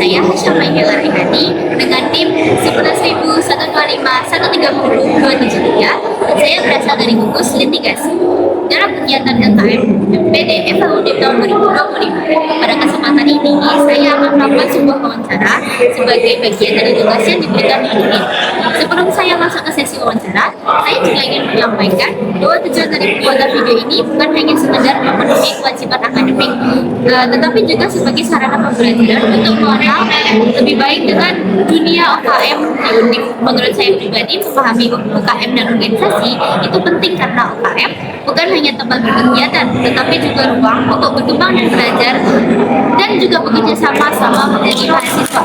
saya Hasya Maihela Rehani dengan tim 11.125.130.273 dan saya berasal dari gugus litigasi. Dalam kegiatan LKM PD FAUD tahun 2025, pada kesempatan ini saya akan melakukan sebuah wawancara sebagai bagian dari tugas yang diberikan di unit. Sebelum saya masuk ke sesi wawancara, saya juga ingin menyampaikan bahwa tujuan dari pembuatan video ini bukan hanya sekedar memenuhi kewajiban akademik, tetapi juga sebagai sarana pembelajaran untuk mengenal lebih baik dengan dunia UKM di UNIF. Menurut saya pribadi, memahami UKM dan organisasi itu penting karena UKM bukan hanya tempat berkegiatan, tetapi juga ruang untuk berkembang dan belajar dan juga bekerja sama menjadi mahasiswa.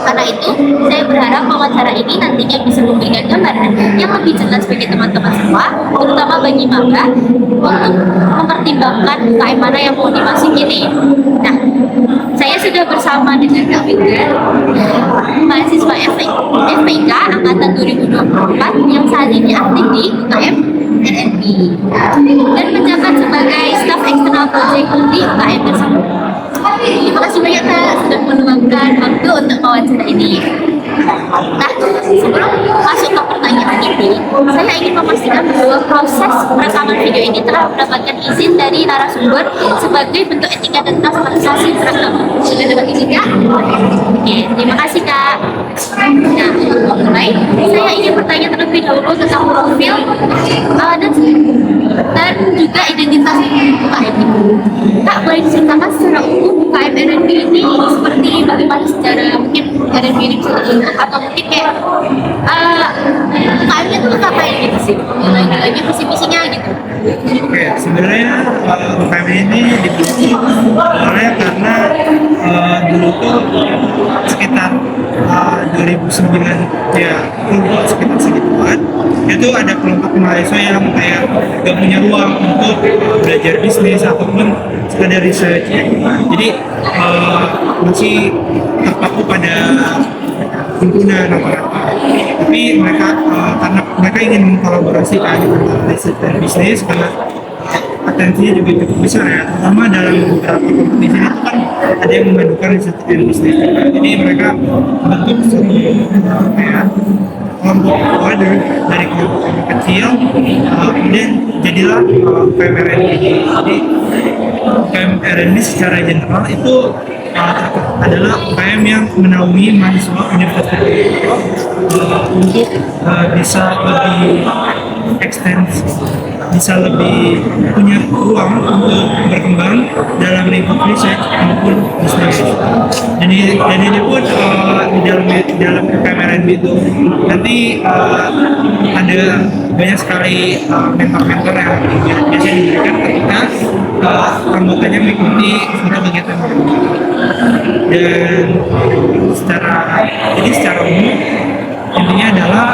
Karena itu, saya berharap wawancara ini nantinya bisa memberikan gambaran yang lebih jelas bagi teman-teman semua, terutama bagi maba, untuk mempertimbangkan UKM mana yang mau dimasuki nih. Nah, saya sudah bersama dengan Kak Winda, mahasiswa FPK angkatan 2024 yang saat ini aktif di UKM RNB dan menjabat sebagai staf eksternal project di UKM tersebut. Terima kasih banyak Kak sudah meluangkan waktu untuk wawancara ini. Nah, sebelum masuk ke pertanyaan inti, saya ingin memastikan bahwa proses rekaman video ini telah mendapatkan izin dari narasumber sebagai bentuk etika dan transparansi perekaman. Sudah dapat izin Kak? Oke, terima kasih Kak. Nah, untuk memulai, saya ingin bertanya terlebih dahulu tentang profil dan juga identitas UKM ini. Kak, boleh diceritakan secara umum UKM RNB ini seperti bagaimana secara mungkin RNB ini bisa terbentuk atau mungkin kayak UKM-nya itu ngapain gitu sih? Nilai-nilainya, visi-misinya gitu. Oke, sebenarnya UKM ini dibentuk oleh karena dulu tuh sekitar 2009 ya, kelompok sekitar segituan itu ada kelompok mahasiswa yang kayak gak punya ruang untuk belajar bisnis ataupun sekadar research ya. Jadi masih terpaku pada himpunan apa-apa, tapi mereka karena mereka ingin mengkolaborasikan antara riset dan bisnis karena atensinya juga cukup besar ya, terutama dalam beberapa kompetisi itu kan ada yang memadukan riset dan bisnis juga. Jadi mereka bentuk satu kayak kelompok order dari kelompok kecil, kemudian jadilah PMRN ini. Jadi PMRN ini secara general itu adalah UKM yang menaungi mahasiswa Universitas untuk bisa lebih ekstensif, bisa lebih punya ruang untuk berkembang dalam lingkup research maupun bisnis. Dan ini pun di dalam PMRNB itu nanti ada banyak sekali mentor-mentor yang biasanya diberikan ketika anggotanya mengikuti suatu kegiatan. Dan secara umum intinya adalah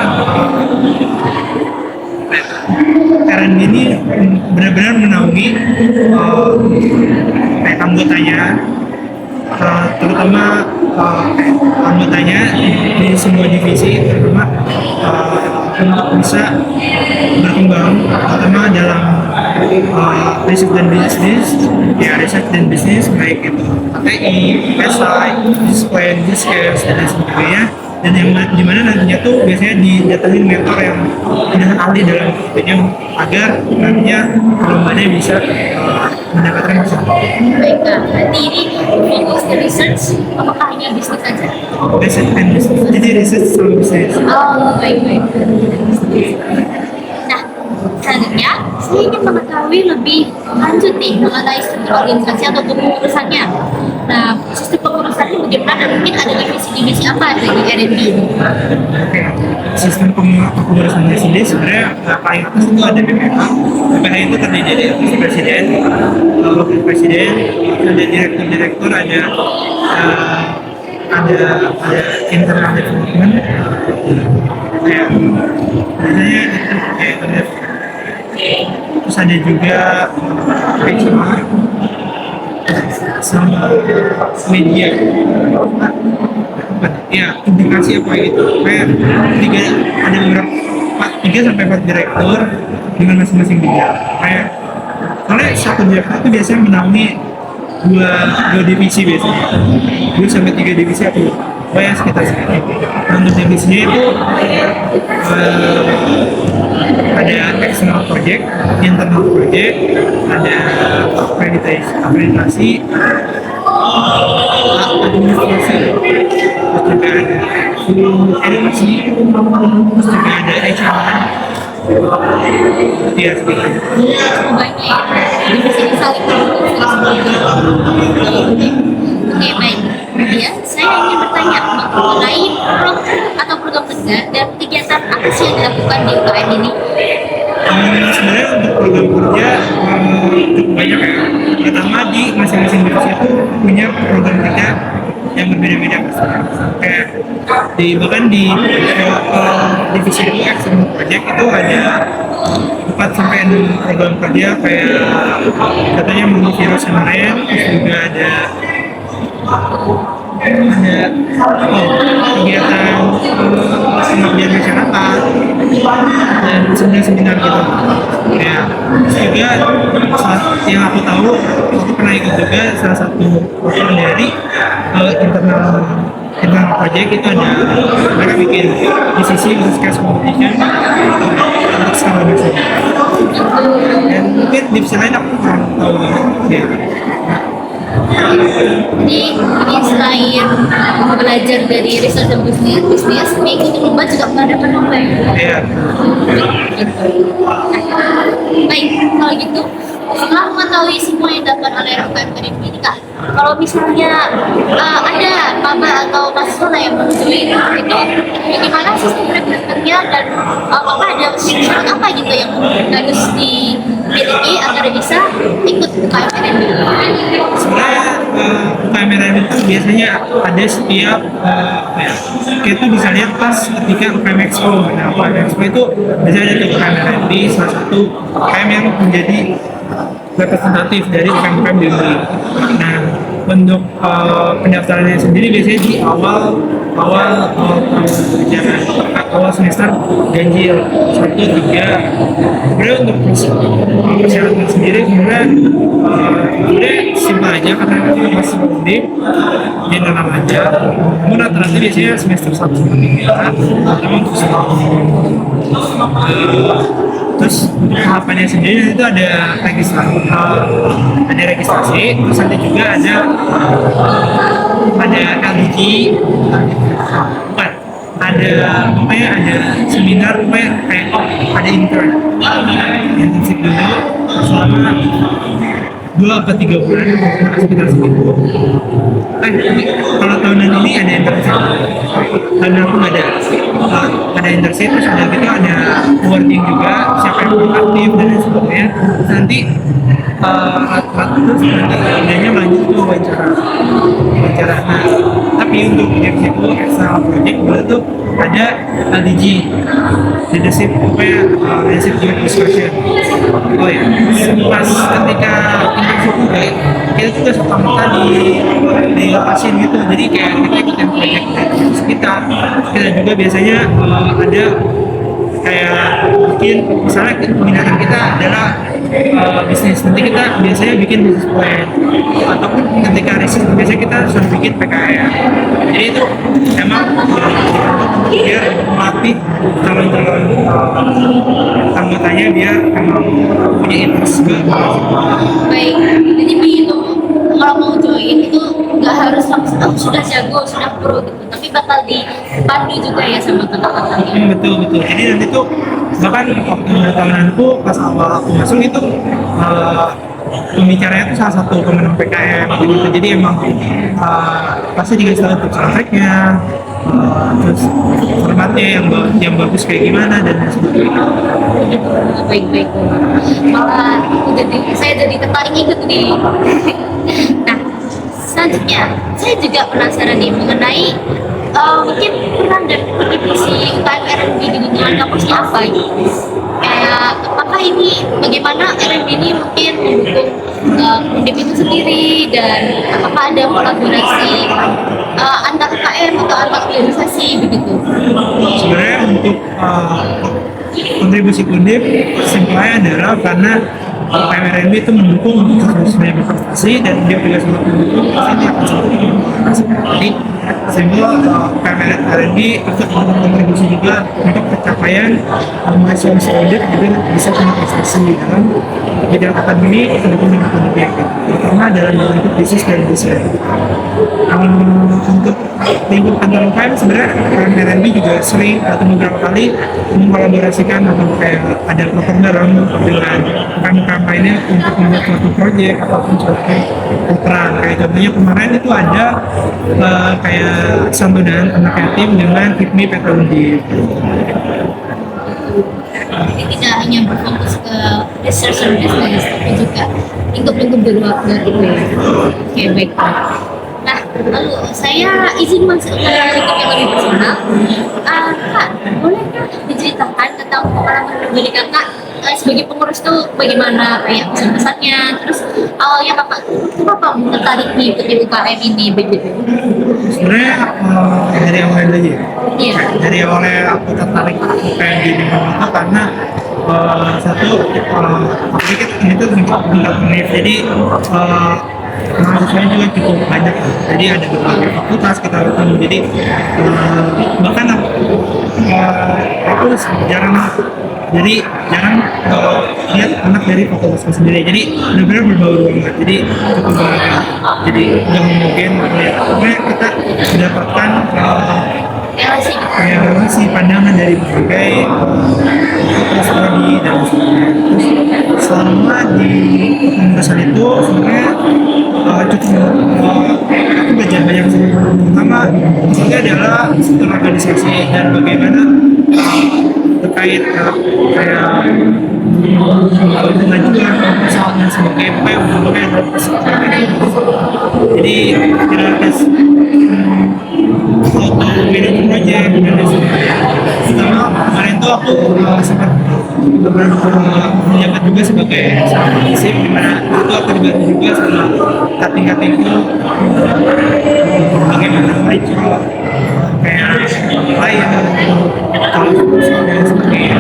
RNB ini benar-benar menaungi anggotanya, terutama anggotanya di semua divisi, terutama untuk bisa berkembang, terutama dalam riset dan bisnis, ya riset dan bisnis baik itu ATI, PSI, Display, Discast dan lain sebagainya. Dan yang dimana nantinya tuh biasanya didatangin mentor yang udah ahli dalam bidangnya agar nantinya perlombanya bisa mendapatkan masalah. Baik Kak, berarti ini fokus ke research apakah hanya bisnis saja? Riset dan bisnis, jadi riset sama bisnis. Oh, baik. Nah, selanjutnya saya ingin mengetahui lebih lanjut nih mengenai struktur organisasi atau kepengurusannya. Nah, sistem pengurusannya bagaimana dan mungkin ada divisi-divisi apa dari RNB ini? Oke, sistem kepengurusannya sendiri sebenarnya paling atas itu ada BPH. BPH itu terdiri dari Vice Presiden, Wakil Presiden, ada direktur-direktur, ada internal development, kayak biasanya itu kayak terus ada juga HR sama media ya, publikasi apa gitu. Kayak ada beberapa 3 sampai 4 direktur dengan masing-masing bidang. Kayak soalnya satu direktur itu biasanya menaungi dua divisi biasanya, 2 sampai 3 divisi aku banyak sekitar segitu. Nah, untuk divisinya itu ada external project, internal project, ada akreditasi, administrasi, terus juga ada edukasi, terus juga ada HR. Iya, seperti itu. Banyak ya. Di sini saling mendukung. Oke, baik. Ya, saya ingin bertanya mengenai program kerja dan kegiatan apa sih yang dilakukan di UKM ini? Sebenarnya untuk program kerja cukup banyak ya. Pertama di masing-masing divisi itu punya program kerja yang berbeda-beda kayak bahkan di divisi itu external project itu ada 4 sampai 6 program kerja kayak katanya virus kemarin, terus juga ada kegiatan pengabdian masyarakat dan seminar-seminar gitu ya. Juga yang aku tahu, aku pernah ikut juga salah satu program dari internal project itu ada mereka bikin DCC business case competition untuk skala nasional, dan mungkin di sisi lain aku kurang tahu ya. Jadi ini selain belajar dari research dan bisnis, mengikuti lomba juga pernah dapat lomba ya? Iya. Baik, kalau gitu setelah mengetahui semua yang dapat oleh UKM ini Kak, kalau misalnya ada maba atau mahasiswa yang menyusui itu, bagaimana sistem rekrutmennya dan apakah ada syarat apa gitu yang harus dimiliki agar bisa ikut UKM ini? Sebenarnya UKM itu biasanya ada setiap kita itu bisa lihat pas ketika UKM Expo. Nah, UKM Expo itu biasanya ada UKM salah satu UKM yang menjadi representatif dari UKM di negeri. Nah, untuk pendaftarannya sendiri biasanya di awal semester ganjil 1-3. Sebenarnya untuk persyaratan sendiri sebenarnya simpel aja karena masih mudik, dia dalam aja. Namun rata-rata biasanya semester 1-3 terutama untuk terus untuk tahapannya sendiri itu ada registrasi, terus nanti juga ada LDG, bukan ada seminar kayak ada intensif dulu selama 2-3 bulan sekitar segitu. Kalau tahunan ini ada internship, karena aku nggak ada internship, terus udah gitu ada wording juga siapa yang mau aktif dan lain sebagainya. Terus nanti terus nanti idenya lanjut tuh wawancara. Nah, tapi untuk itu external project itu ada LDG, leadership group discussion. Oh ya, pas ketika internship juga kita juga suka minta di lokasi gitu, jadi kayak kita ikutin project kita juga biasanya ada kayak bikin, misalnya peminatan kita adalah bisnis, nanti kita biasanya bikin bisnis plan, ataupun ketika riset biasanya kita sudah bikin PKR. Jadi itu emang biar melatih calon-calon anggotanya biar emang punya interest juga. Baik, jadi begitu. Kalau mau join itu nggak harus langsung sudah jago, sudah pro gitu, tapi bakal dipandu juga ya sama teman-temannya. Betul. Jadi nanti tuh bahkan waktu tahunan aku pas awal aku masuk itu pembicaranya itu salah satu pemenang PKM gitu. Jadi emang pasti dikasih tahu tips and triknya, terus formatnya yang bagus kayak gimana dan sebagainya. Baik. Malah saya jadi tertarik ikut nih. Nah, selanjutnya saya juga penasaran nih mengenai mungkin peran dan kontribusi UKM R&D di lingkungan kampusnya apa gitu. Kayak apakah ini bagaimana R&D ini mungkin mendukung Undip itu sendiri, dan apakah ada kolaborasi antar UKM atau antar organisasi begitu? Sebenarnya untuk kontribusi Undip simpelnya adalah karena UKM R&D itu mendukung untuk semuanya berprestasi dan dia juga sangat mendukung pasti akan selalu berprestasi. Jadi simpel UKM R&D ikut berkontribusi juga untuk pencapaian mahasiswa Undip juga bisa punya prestasi dalam bidang akademik maupun dengan pendidikan, terutama dalam bentuk bisnis dan desain. Untuk lingkup kantor UKM sebenarnya R&D juga sering atau beberapa kali mengkolaborasikan atau kayak ada program bareng dengan UKM lainnya untuk membuat suatu proyek ataupun suatu program. Kayak contohnya kemarin itu ada kayak santunan anak yatim dengan HIPMI Petroleum. Jadi tidak hanya berfokus ke research and business, tapi juga lingkup-lingkup di luar dari itu. Oke, baik. Nah, lalu saya izin masuk ke lingkup yang lebih personal. Kak, bolehkah diceritakan tentang pengalaman pribadi kakak sebagai pengurus tuh bagaimana kayak pesan-pesannya, terus awalnya kakak kenapa tertarik mengikuti UKM ini begitu? Sebenarnya dari awalnya dulu aja. Iya. Dari awalnya aku tertarik UKM di Bintang itu karena satu aku pikir ini tuh tingkat univ, jadi mahasiswanya juga cukup banyak, jadi ada berbagai fakultas kita bertemu, jadi bahkan aku jarang lihat anak dari fakultasku sendiri, jadi benar-benar berbaur banget, jadi cukup bahagia, jadi udah homogen, pokoknya kita mendapatkan relasi pandangan dari berbagai fakultas prodi dan sebagainya. Terus selama di kepengurusan itu sebenarnya aku belajar banyak sih. Pertama, maksudnya adalah struktur organisasi dan bagaimana terkait kayak pengajuan proposal dan sebagainya, pokoknya hubungannya jadi tidak ada suatu bidang proyek dan sebagainya. Pertama kemarin tuh aku sempat menjabat juga sebagai partnership, di mana itu aku dibantu juga sama kating-katingku bagaimana mereka kayak klien kalau dan sebagainya.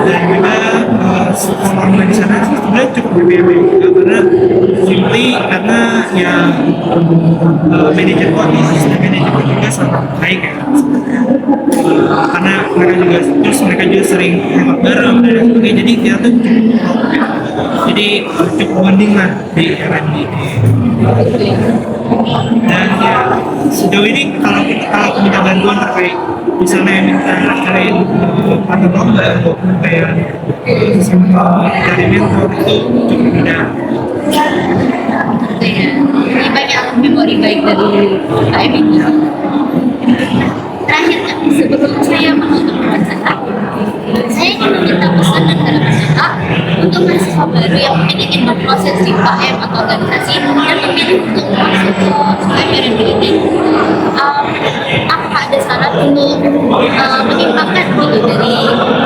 Dan juga selama di sana sebenarnya cukup berbeda juga karena simply karena ya manajerku atau asisten manajerku juga sangat baik ya. Karena mereka juga sering hangout bareng dan sebagainya, jadi kita tuh cukup jadi cukup bonding lah di R&D. Dan ya sejauh ini kalau aku minta bantuan terkait misalnya minta cari partner lomba ataupun kayak cari mentor itu cukup mudah. Ini banyak memori baik dari UKM ini. Terakhir, sebelum saya menutup wawancara, saya ingin meminta pesan dan harapan kakak untuk mahasiswa baru yang mungkin ingin berproses di UKM atau organisasi dan memilih untuk masuk ke UKM ini. Apa ada saran untuk menyimpangkan gitu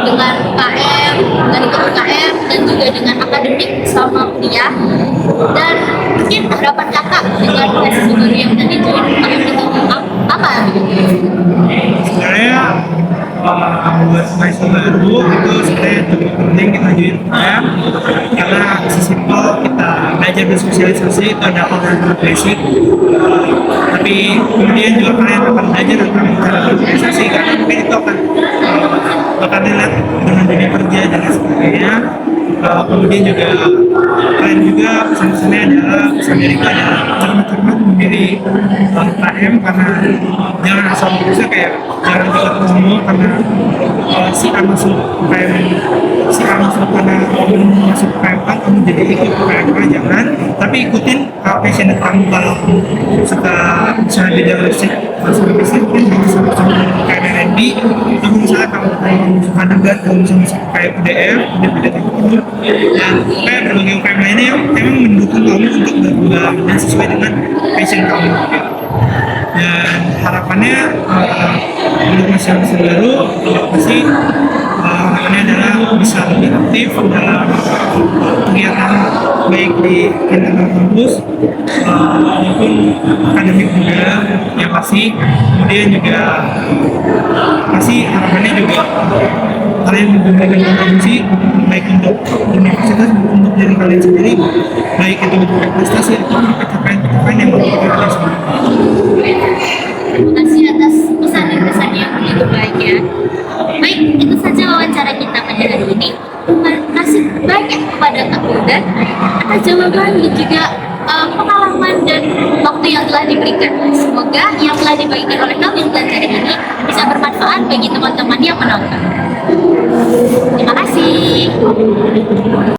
dengan UKM, dengan ikut UKM dan juga dengan akademik selama kuliah, dan mungkin harapan kakak dengan mahasiswa baru yang tadi join UKM itu apa gitu? Sebenarnya buat mahasiswa baru itu sebenarnya cukup penting kita join UKM karena sesimpel kita belajar bersosialisasi itu ada hal basic, tapi kemudian juga kalian akan belajar tentang cara bersosialisasi karena mungkin itu akan dilihat dengan dunia kerja dan sebagainya. Kemudian juga kalian juga pesan-pesannya adalah pesan dari kita adalah cermat-cermat memilih UKM karena jangan asal bisa kayak jangan kita promo karena si A masuk UKM karena kamu masuk UKM kan kamu jadi ikut UKM jangan, tapi ikutin passion kamu. Kalau suka misalnya bidang listrik masuk ke bisnis mungkin sama UKM R&D, atau misalnya kamu suka negat kamu bisa kayak UDM dan kayak berbagai UKM lainnya yang memang mendukung kamu untuk berkembang dan sesuai dengan passion kamu. Dan harapannya untuk masyarakat baru pasti harapannya adalah bisa lebih aktif dalam kegiatan baik di internal kampus maupun akademik juga yang pasti. Kemudian juga pasti harapannya juga kalian memberikan kontribusi baik untuk universitas maupun untuk diri kalian sendiri, baik itu untuk prestasi atau pencapaian yang mau kita raih semua. Terima kasih atas pesan-pesan yang begitu baik ya. Baik, itu saja wawancara kita pada hari ini. Terima kasih banyak kepada Kak Huda atas jawaban dan juga pengalaman dan waktu yang telah diberikan. Semoga yang telah dibagikan oleh kami belajar ini bisa bermanfaat bagi teman-teman yang menonton. Terima kasih.